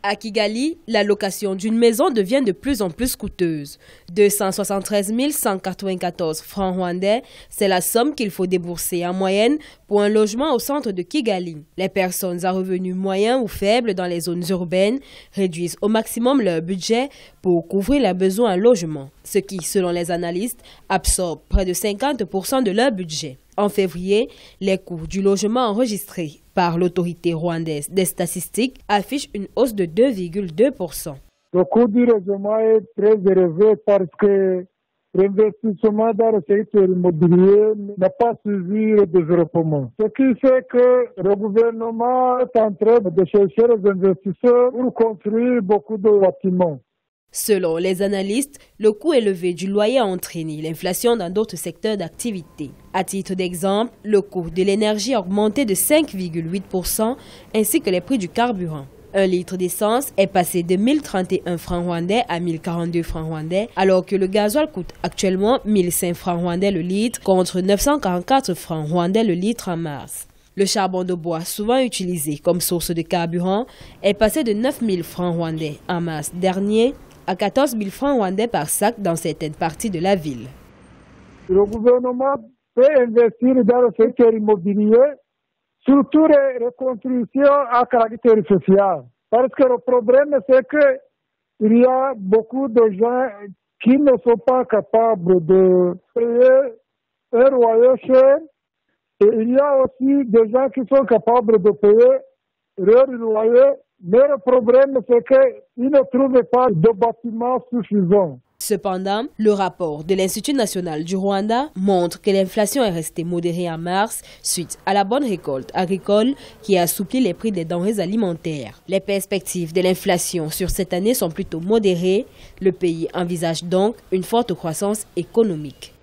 À Kigali, la location d'une maison devient de plus en plus coûteuse. 273 194 francs rwandais, c'est la somme qu'il faut débourser en moyenne pour un logement au centre de Kigali. Les personnes à revenus moyens ou faibles dans les zones urbaines réduisent au maximum leur budget pour couvrir leurs besoins en logement, ce qui, selon les analystes, absorbe près de 50% de leur budget. En février, les coûts du logement enregistrés par l'autorité rwandaise des statistiques affichent une hausse de 2,2%. Le coût du logement est très élevé parce que l'investissement dans le secteur immobilier n'a pas suivi le développement. Ce qui fait que le gouvernement est en train de chercher les investisseurs pour construire beaucoup de bâtiments. Selon les analystes, le coût élevé du loyer a entraîné l'inflation dans d'autres secteurs d'activité. À titre d'exemple, le coût de l'énergie a augmenté de 5,8% ainsi que les prix du carburant. Un litre d'essence est passé de 1031 francs rwandais à 1042 francs rwandais, alors que le gasoil coûte actuellement 1005 francs rwandais le litre contre 944 francs rwandais le litre en mars. Le charbon de bois, souvent utilisé comme source de carburant, est passé de 9000 francs rwandais en mars dernier à 14 000 francs rwandais par sac dans certaines parties de la ville. Le gouvernement peut investir dans le secteur immobilier, surtout les reconstructions à caractère social. Parce que le problème, c'est qu'il y a beaucoup de gens qui ne sont pas capables de payer un loyer cher. Et il y a aussi des gens qui sont capables de payer leur loyer. Mais le problème, c'est qu'ils ne trouvent pas de bâtiments suffisants. Cependant, le rapport de l'Institut national du Rwanda montre que l'inflation est restée modérée en mars suite à la bonne récolte agricole qui a assoupli les prix des denrées alimentaires. Les perspectives de l'inflation sur cette année sont plutôt modérées. Le pays envisage donc une forte croissance économique.